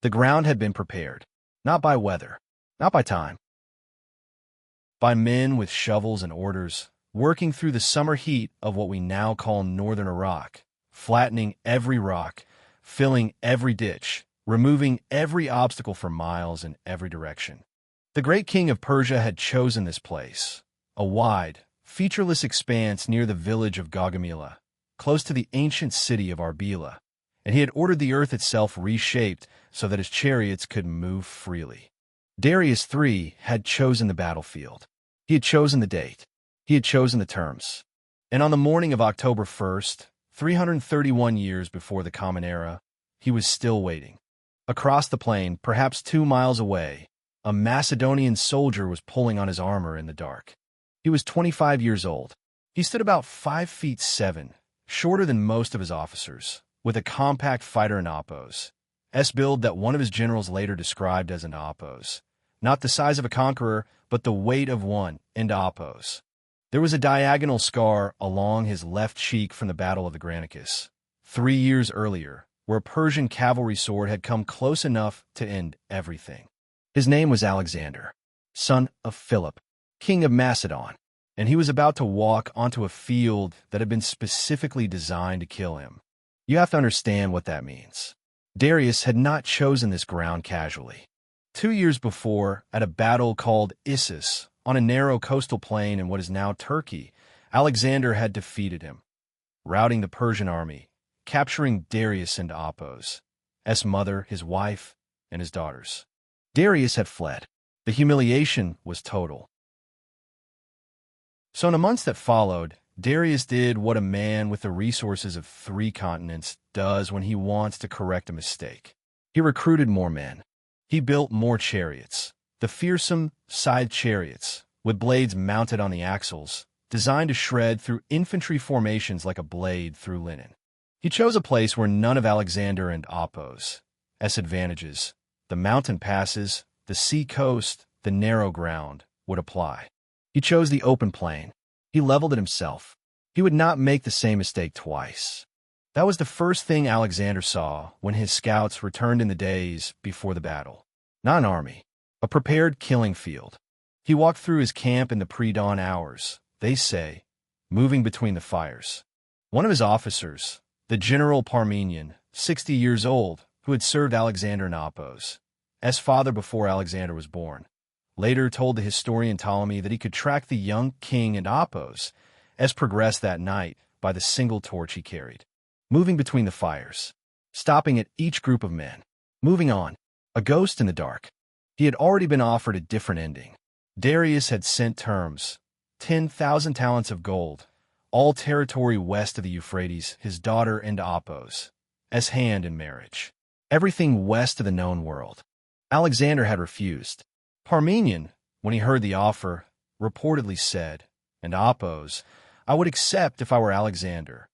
The ground had been prepared, not by weather, not by time, by men with shovels and orders, working through the summer heat of what we now call northern Iraq, flattening every rock, filling every ditch, removing every obstacle for miles in every direction. The Great King of Persia had chosen this place, a wide, featureless expanse near the village of Gaugamela, close to the ancient city of Arbela, and he had ordered the earth itself reshaped so that his chariots could move freely. Darius III had chosen the battlefield. He had chosen the date. He had chosen the terms. And on the morning of October 1st, 331 years before the Common Era, he was still waiting. Across the plain, perhaps 2 miles away, a Macedonian soldier was pulling on his armor in the dark. He was 25 years old. He stood about 5'7", shorter than most of his officers, with a compact fighter in Oppos, build that one of his generals later described as an Oppos. Not the size of a conqueror, but the weight of one, in Oppos. There was a diagonal scar along his left cheek from the Battle of the Granicus, 3 years earlier, where a Persian cavalry sword had come close enough to end everything. His name was Alexander, son of Philip, king of Macedon, and he was about to walk onto a field that had been specifically designed to kill him. You have to understand what that means. Darius had not chosen this ground casually. 2 years before, at a battle called Issus, on a narrow coastal plain in what is now Turkey, Alexander had defeated him, routing the Persian army, capturing Darius and Oppos, his mother, his wife, and his daughters. Darius had fled. The humiliation was total. So in the months that followed, Darius did what a man with the resources of 3 continents does when he wants to correct a mistake. He recruited more men. He built more chariots, the fearsome scythed chariots, with blades mounted on the axles, designed to shred through infantry formations like a blade through linen. He chose a place where none of Alexander and Oppos' advantages, the mountain passes, the sea coast, the narrow ground, would apply. He chose the open plain. He leveled it himself. He would not make the same mistake twice. That was the first thing Alexander saw when his scouts returned in the days before the battle. Not an army, a prepared killing field. He walked through his camp in the pre-dawn hours, they say, moving between the fires. One of his officers, the General Parmenion, 60 years old, who had served Alexander and Oppos, as father before Alexander was born, later told the historian Ptolemy that he could track the young king and Oppos as progressed that night by the single torch he carried, moving between the fires, stopping at each group of men, moving on, a ghost in the dark. He had already been offered a different ending. Darius had sent terms, 10,000 talents of gold, all territory west of the Euphrates, his daughter and Oppos, as hand in marriage. Everything west of the known world. Alexander had refused. Parmenion, when he heard the offer, reportedly said, and Oppos, I would accept if I were Alexander.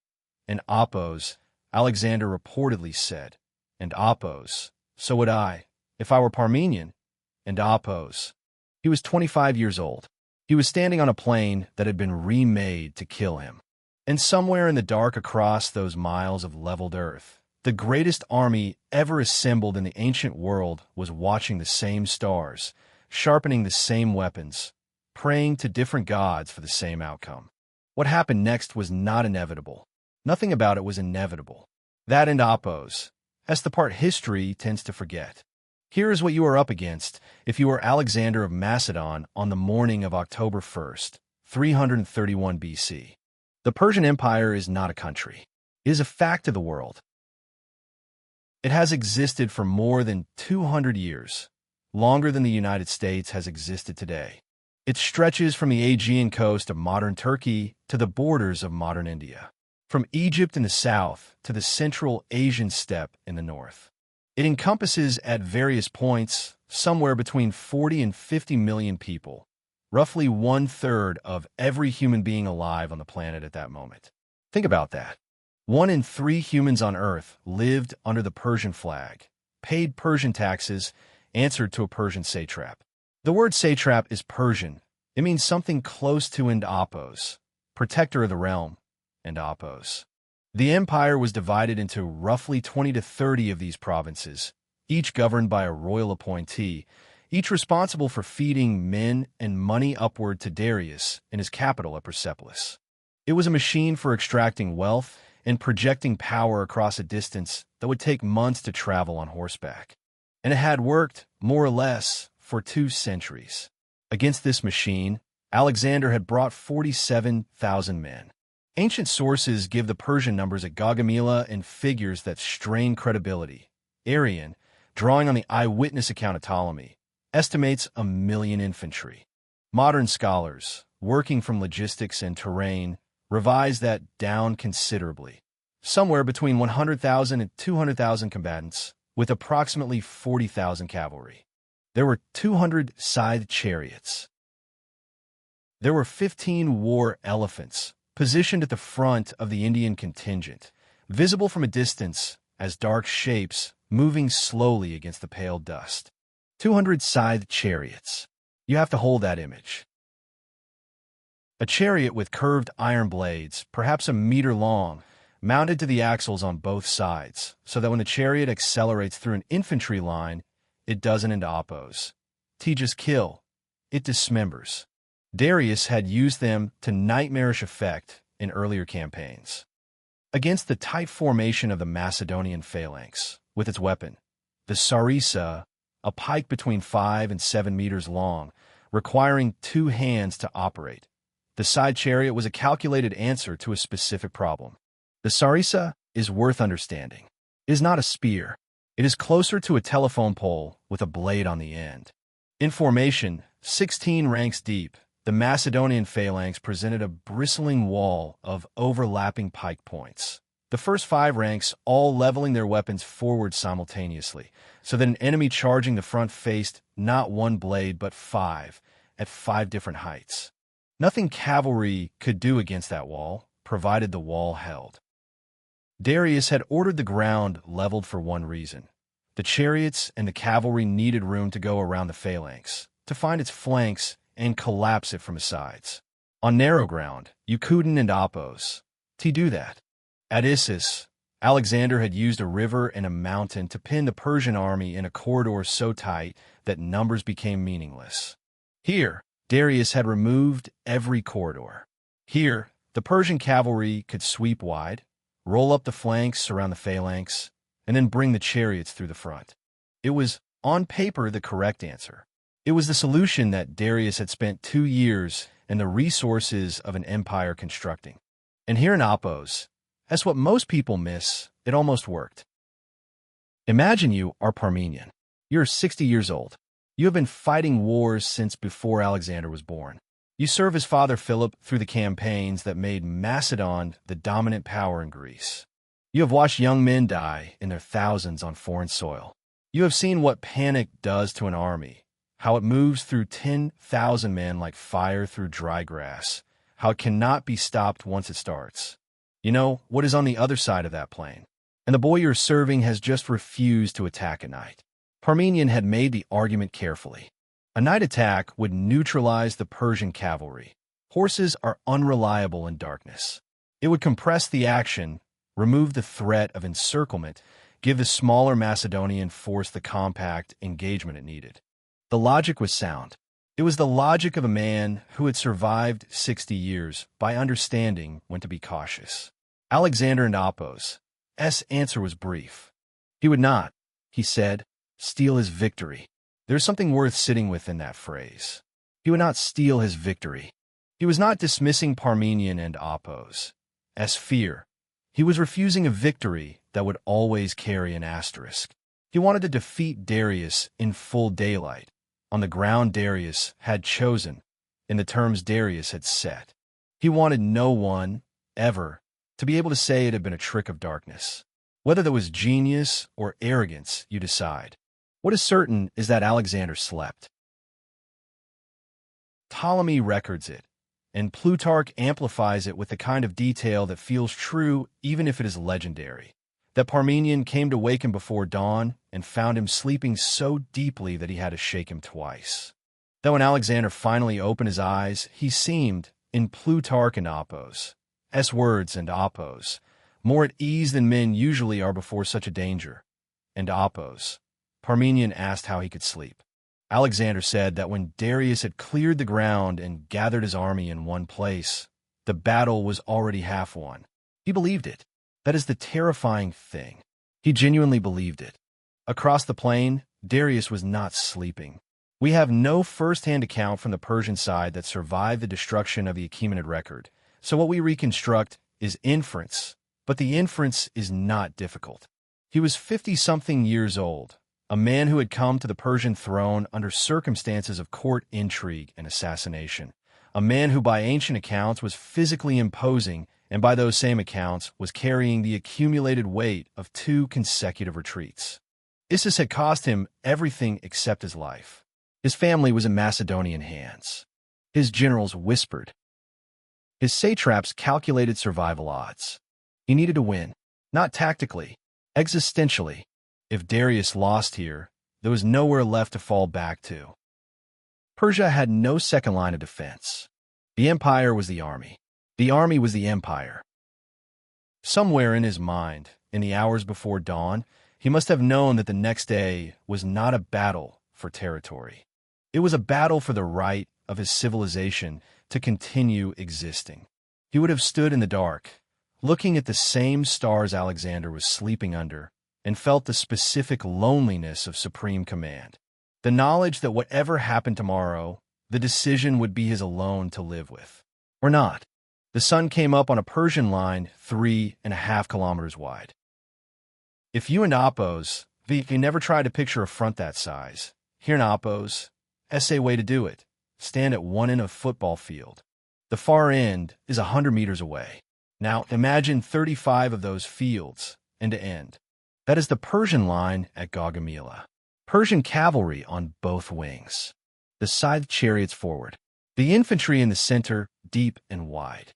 And Oppos, Alexander reportedly said, and Oppos, so would I, if I were Parmenion. And Oppos. He was 25 years old. He was standing on a plain that had been remade to kill him. And somewhere in the dark across those miles of leveled earth, the greatest army ever assembled in the ancient world was watching the same stars, sharpening the same weapons, praying to different gods for the same outcome. What happened next was not inevitable. Nothing about it was inevitable. That and Oppos. That's the part history tends to forget. Here is what you are up against if you are Alexander of Macedon on the morning of October 1st, 331 BC. The Persian Empire is not a country. It is a fact of the world. It has existed for more than 200 years, longer than the United States has existed today. It stretches from the Aegean coast of modern Turkey to the borders of modern India, from Egypt in the south to the Central Asian steppe in the north. It encompasses at various points somewhere between 40 and 50 million people, roughly 1/3 of every human being alive on the planet at that moment. Think about that. 1 in 3 humans on Earth lived under the Persian flag, paid Persian taxes, answered to a Persian satrap. The word satrap is Persian. It means something close to and Oppos, protector of the realm, and Oppos. The empire was divided into roughly 20 to 30 of these provinces, each governed by a royal appointee, each responsible for feeding men and money upward to Darius in his capital at Persepolis. It was a machine for extracting wealth and projecting power across a distance that would take months to travel on horseback. And it had worked, more or less, for 2 centuries. Against this machine, Alexander had brought 47,000 men. Ancient sources give the Persian numbers at Gaugamela in figures that strain credibility. Arrian, drawing on the eyewitness account of Ptolemy, estimates 1 million infantry. Modern scholars, working from logistics and terrain, revise that down considerably. Somewhere between 100,000 and 200,000 combatants, with approximately 40,000 cavalry. There were 200 scythed chariots. There were 15 war elephants, positioned at the front of the Indian contingent, visible from a distance as dark shapes moving slowly against the pale dust. 200 scythed chariots. You have to hold that image. A chariot with curved iron blades, perhaps 1 meter long, mounted to the axles on both sides, so that when the chariot accelerates through an infantry line, it doesn't into oppose. Just kill. It dismembers. Darius had used them to nightmarish effect in earlier campaigns. Against the tight formation of the Macedonian phalanx, with its weapon, the sarissa, a pike between 5 and 7 meters long, requiring 2 hands to operate. The side chariot was a calculated answer to a specific problem. The sarissa is worth understanding. It is not a spear. It is closer to a telephone pole with a blade on the end. In formation, 16 ranks deep, the Macedonian phalanx presented a bristling wall of overlapping pike points. The first 5 ranks all leveling their weapons forward simultaneously, so that an enemy charging the front faced not 1 blade but 5, at 5 different heights. Nothing cavalry could do against that wall, provided the wall held. Darius had ordered the ground leveled for one reason. The chariots and the cavalry needed room to go around the phalanx, to find its flanks and collapse it from the sides. On narrow ground, you couldn't and oppose. To do that. At Issus, Alexander had used a river and a mountain to pin the Persian army in a corridor so tight that numbers became meaningless. Here, Darius had removed every corridor. Here, the Persian cavalry could sweep wide, roll up the flanks around the phalanx, and then bring the chariots through the front. It was, on paper, the correct answer. It was the solution that Darius had spent 2 years and the resources of an empire constructing. And here in Oppos, that's what most people miss, it almost worked. Imagine you are Parmenion. You're 60 years old. You have been fighting wars since before Alexander was born. You serve his father Philip through the campaigns that made Macedon the dominant power in Greece. You have watched young men die in their thousands on foreign soil. You have seen what panic does to an army, how it moves through 10,000 men like fire through dry grass, how it cannot be stopped once it starts. You know what is on the other side of that plain. And the boy you're serving has just refused to attack at night. Parmenion had made the argument carefully. A night attack would neutralize the Persian cavalry. Horses are unreliable in darkness. It would compress the action, remove the threat of encirclement, give the smaller Macedonian force the compact engagement it needed. The logic was sound. It was the logic of a man who had survived 60 years by understanding when to be cautious. Alexander and Oppos' answer was brief. He would not, he said, steal his victory. There's something worth sitting with in that phrase. He would not steal his victory. He was not dismissing Parmenion and Oppos' fear. He was refusing a victory that would always carry an asterisk. He wanted to defeat Darius in full daylight, on the ground Darius had chosen, in the terms Darius had set. He wanted no one, ever, to be able to say it had been a trick of darkness. Whether that was genius or arrogance, you decide. What is certain is that Alexander slept. Ptolemy records it, and Plutarch amplifies it with the kind of detail that feels true even if it is legendary. That Parmenion came to wake him before dawn and found him sleeping so deeply that he had to shake him twice. That when Alexander finally opened his eyes, he seemed, in Plutarch and Oppos' words and Oppos', more at ease than men usually are before such a danger, and Oppos' Parmenion asked how he could sleep. Alexander said that when Darius had cleared the ground and gathered his army in one place, the battle was already half won. He believed it. That is the terrifying thing. He genuinely believed it. Across the plain, Darius was not sleeping. We have no first-hand account from the Persian side that survived the destruction of the Achaemenid record, so what we reconstruct is inference, but the inference is not difficult. He was 50-something years old, a man who had come to the Persian throne under circumstances of court intrigue and assassination, a man who by ancient accounts was physically imposing and by those same accounts was carrying the accumulated weight of 2 consecutive retreats. Issus had cost him everything except his life. His family was in Macedonian hands. His generals whispered. His satraps calculated survival odds. He needed to win, not tactically, existentially. If Darius lost here, there was nowhere left to fall back to. Persia had no second line of defense. The empire was the army. The army was the empire. Somewhere in his mind, in the hours before dawn, he must have known that the next day was not a battle for territory. It was a battle for the right of his civilization to continue existing. He would have stood in the dark, looking at the same stars Alexander was sleeping under, and felt the specific loneliness of supreme command. The knowledge that whatever happened tomorrow, the decision would be his alone to live with. Or not. The sun came up on a Persian line 3.5 kilometers wide. If you and Apos, you never tried to picture a front that size, here in Apos, essay way to do it. Stand at one end of a football field. The far end is 100 meters away. Now imagine 35 of those fields, end to end. That is the Persian line at Gaugamela. Persian cavalry on both wings. The scythed chariots forward. The infantry in the center, deep and wide.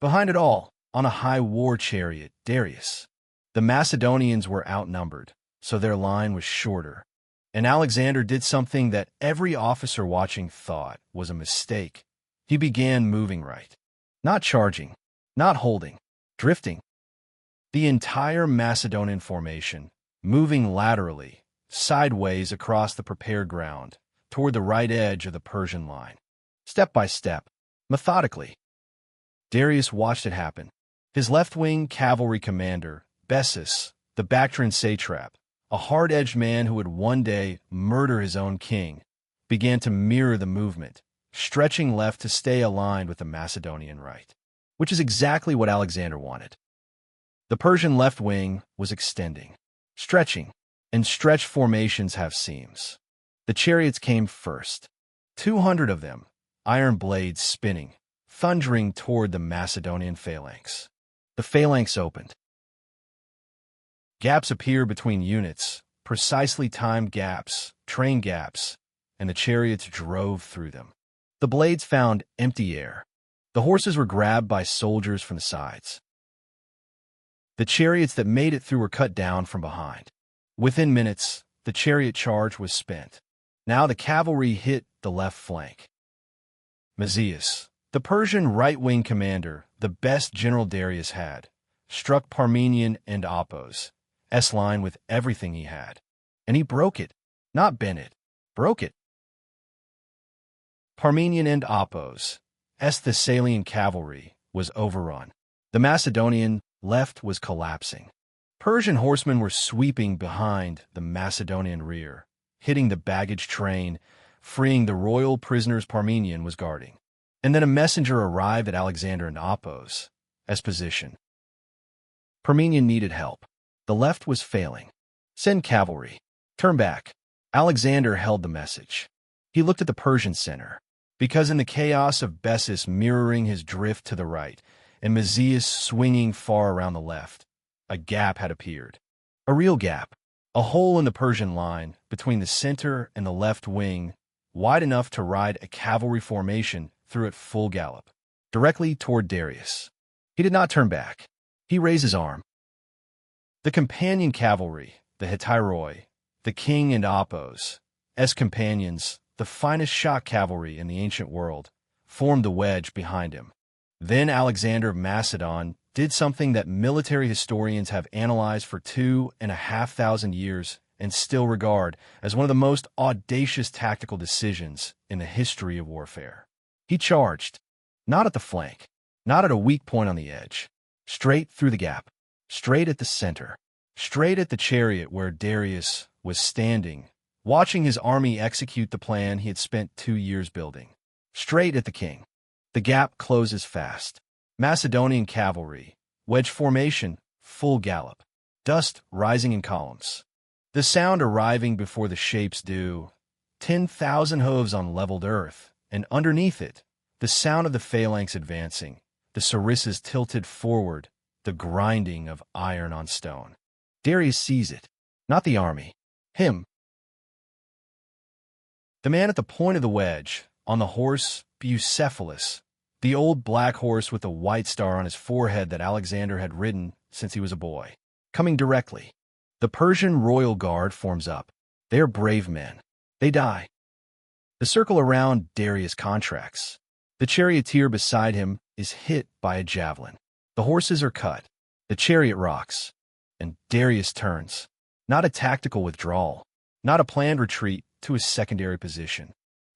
Behind it all, on a high war chariot, Darius. The Macedonians were outnumbered, so their line was shorter. And Alexander did something that every officer watching thought was a mistake. He began moving right. Not charging, not holding, drifting. The entire Macedonian formation, moving laterally, sideways across the prepared ground, toward the right edge of the Persian line. Step by step, methodically. Darius watched it happen. His left-wing cavalry commander, Bessus, the Bactrian satrap, a hard-edged man who would one day murder his own king, began to mirror the movement, stretching left to stay aligned with the Macedonian right, which is exactly what Alexander wanted. The Persian left wing was extending, stretching, and stretched formations have seams. The chariots came first, 200 of them, iron blades spinning, thundering toward the Macedonian phalanx. The phalanx opened. Gaps appeared between units, precisely timed gaps, train gaps, and the chariots drove through them. The blades found empty air. The horses were grabbed by soldiers from the sides. The chariots that made it through were cut down from behind. Within minutes, the chariot charge was spent. Now the cavalry hit the left flank. Mazias, the Persian right-wing commander, the best general Darius had, struck Parmenion and Apos' line with everything he had. And he broke it, not bent it, broke it. Parmenion and Apos' Thessalian cavalry was overrun. The Macedonian left was collapsing. Persian horsemen were sweeping behind the Macedonian rear, hitting the baggage train, freeing the royal prisoners Parmenion was guarding. And then a messenger arrived at Alexander and Apos' position. Parmenion needed help. The left was failing. Send cavalry. Turn back. Alexander held the message. He looked at the Persian center, because in the chaos of Bessus mirroring his drift to the right, and Mazias swinging far around the left, a gap had appeared. A real gap. A hole in the Persian line between the center and the left wing, wide enough to ride a cavalry formation through at full gallop, directly toward Darius. He did not turn back. He raised his arm. The companion cavalry, the Hetairoi, the king and Apos' companions, the finest shock cavalry in the ancient world, formed the wedge behind him. Then Alexander of Macedon did something that military historians have analyzed for 2,500 years and still regard as one of the most audacious tactical decisions in the history of warfare. He charged, not at the flank, not at a weak point on the edge, straight through the gap, straight at the center, straight at the chariot where Darius was standing, watching his army execute the plan he had spent 2 years building. Straight at the king. The gap closes fast. Macedonian cavalry, wedge formation, full gallop. Dust rising in columns. The sound arriving before the shapes do. 10,000 hooves on leveled earth, and underneath it, the sound of the phalanx advancing, the sarissas tilted forward, the grinding of iron on stone. Darius sees it, not the army, him. The man at the point of the wedge, on the horse Bucephalus, the old black horse with the white star on his forehead that Alexander had ridden since he was a boy, coming directly. The Persian royal guard forms up. They are brave men. They die. The circle around Darius contracts. The charioteer beside him is hit by a javelin. The horses are cut. The chariot rocks. And Darius turns. Not a tactical withdrawal. Not a planned retreat to his secondary position.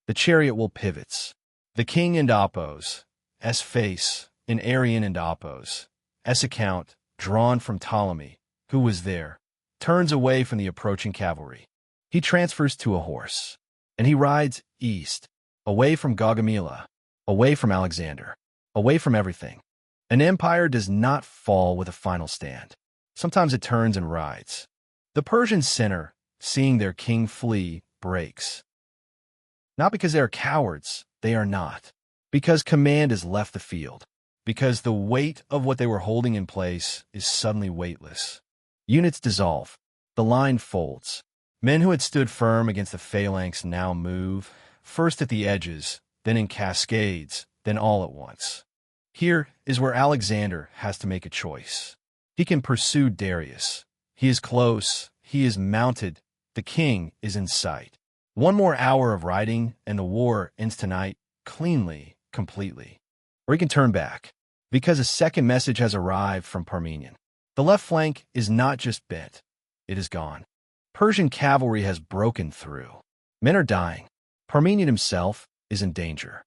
The chariot will pivots. The king and Apos, S face, in Arian and Apos, S account, drawn from Ptolemy, who was there, turns away from the approaching cavalry. He transfers to a horse, and he rides east, away from Gaugamela, away from Alexander, away from everything. An empire does not fall with a final stand. Sometimes it turns and rides. The Persian center, seeing their king flee, breaks. Not because they are cowards, they are not. Because command has left the field. Because the weight of what they were holding in place is suddenly weightless. Units dissolve. The line folds. Men who had stood firm against the phalanx now move, first at the edges, then in cascades, then all at once. Here is where Alexander has to make a choice. He can pursue Darius. He is close. He is mounted. The king is in sight. One more hour of riding, and the war ends tonight, cleanly, completely. Or he can turn back, because a second message has arrived from Parmenion. The left flank is not just bent. It is gone. Persian cavalry has broken through. Men are dying. Parmenion himself is in danger.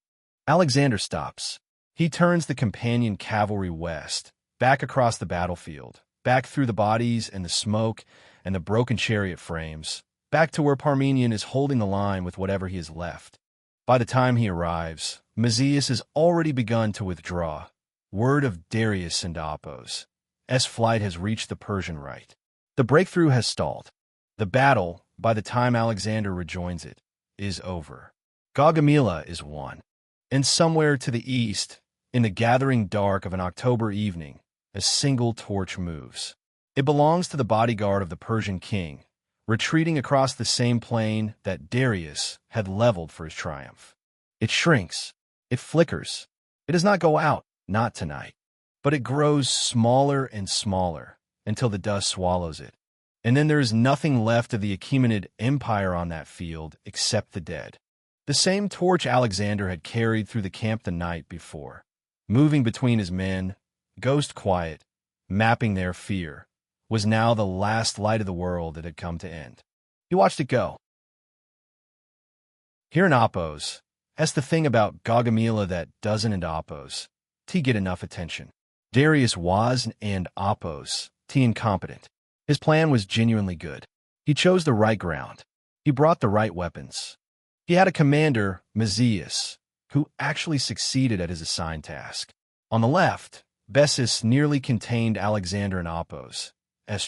Alexander stops. He turns the companion cavalry west, back across the battlefield, back through the bodies and the smoke and the broken chariot frames, back to where Parmenion is holding the line with whatever he has left. By the time he arrives, Mazias has already begun to withdraw. Word of Darius and Apos. Flight has reached the Persian right. The breakthrough has stalled. The battle, by the time Alexander rejoins it, is over. Gaugamela is won. And somewhere to the east, in the gathering dark of an October evening, a single torch moves. It belongs to the bodyguard of the Persian king, retreating across the same plain that Darius had leveled for his triumph. It shrinks. It flickers. It does not go out, not tonight. But it grows smaller and smaller until the dust swallows it. And then there is nothing left of the Achaemenid Empire on that field except the dead. The same torch Alexander had carried through the camp the night before, moving between his men, ghost quiet, mapping their fear, was now the last light of the world that had come to end. He watched it go. Here in Apos, that's the thing about Gaugamela that doesn't in Apos, get enough attention. Darius was and Apos, incompetent. His plan was genuinely good. He chose the right ground. He brought the right weapons. He had a commander, Mazias, who actually succeeded at his assigned task. On the left, Bessus nearly contained Alexander and Apos,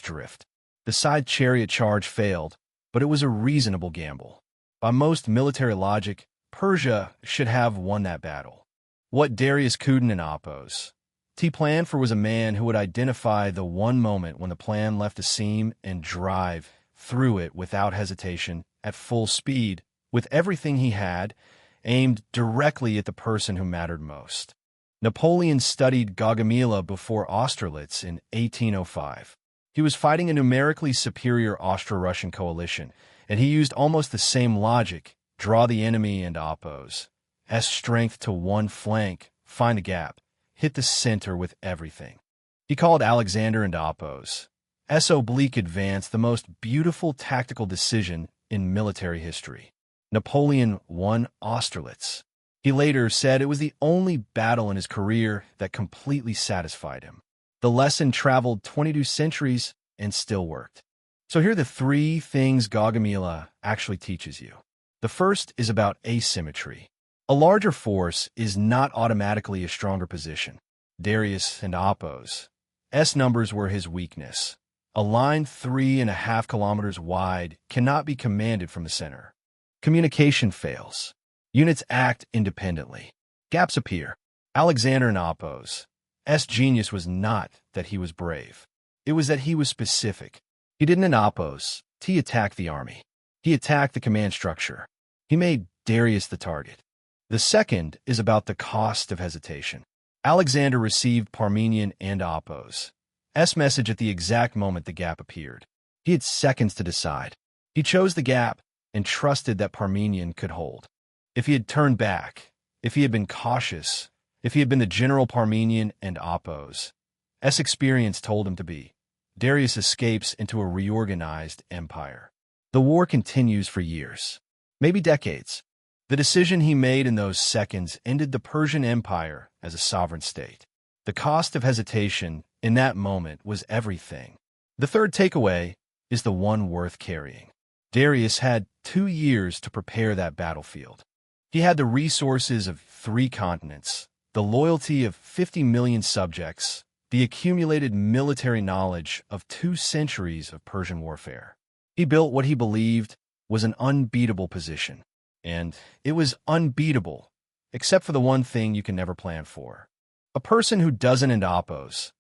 drift. The side chariot charge failed, but it was a reasonable gamble. By most military logic, Persia should have won that battle. What Darius couldn't in Apos, planned for was a man who would identify the one moment when the plan left a seam and drive through it without hesitation, at full speed, with everything he had, aimed directly at the person who mattered most. Napoleon studied Gaugamela before Austerlitz in 1805. He was fighting a numerically superior Austro-Russian coalition, and he used almost the same logic, draw the enemy and Apos. Strength to one flank, find the gap, hit the center with everything. He called Alexander and Apos, Oblique advance, the most beautiful tactical decision in military history. Napoleon won Austerlitz. He later said it was the only battle in his career that completely satisfied him. The lesson traveled 22 centuries and still worked. So here are the 3 things Gaugamela actually teaches you. The first is about asymmetry. A larger force is not automatically a stronger position. Darius and Apo's numbers were his weakness. A line 3.5 kilometers wide cannot be commanded from the center. Communication fails. Units act independently. Gaps appear. Alexander and Apo's genius was not that he was brave. It was that he was specific. He didn't in Apo's. He attacked the army. He attacked the command structure. He made Darius the target. The second is about the cost of hesitation. Alexander received Parmenion and Apo's message at the exact moment the gap appeared. He had seconds to decide. He chose the gap and trusted that Parmenion could hold. If he had turned back, if he had been cautious, if he had been the general Parmenion and Apo's experience told him to be, Darius escapes into a reorganized empire. The war continues for years, maybe decades. The decision he made in those seconds ended the Persian Empire as a sovereign state. The cost of hesitation in that moment was everything. The third takeaway is the one worth carrying. Darius had 2 years to prepare that battlefield. He had the resources of 3 continents, the loyalty of 50 million subjects, the accumulated military knowledge of 2 centuries of Persian warfare. He built what he believed was an unbeatable position. And it was unbeatable, except for the one thing you can never plan for. A person who doesn't end Apo's,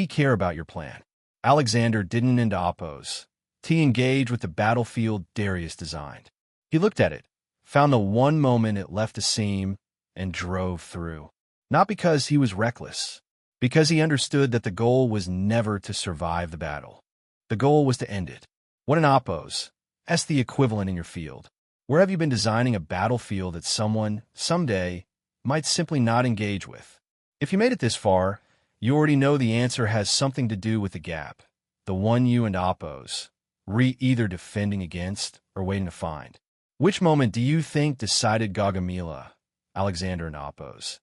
care about your plan. Alexander didn't end Apo's. Engage with the battlefield Darius designed. He looked at it, found the one moment it left a seam, and drove through. Not because he was reckless, because he understood that the goal was never to survive the battle. The goal was to end it. What an Apo's? That's the equivalent in your field. Where have you been designing a battlefield that someone, someday, might simply not engage with? If you made it this far, you already know the answer has something to do with the gap, the one you and Apo's, either defending against or waiting to find. Which moment do you think decided Gaugamela, Alexander and Apo's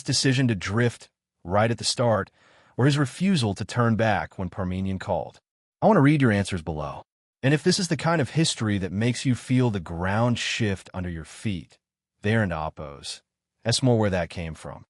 decision to drift right at the start, or his refusal to turn back when Parmenion called? I want to read your answers below. And if this is the kind of history that makes you feel the ground shift under your feet, there in Apo's, that's more where that came from.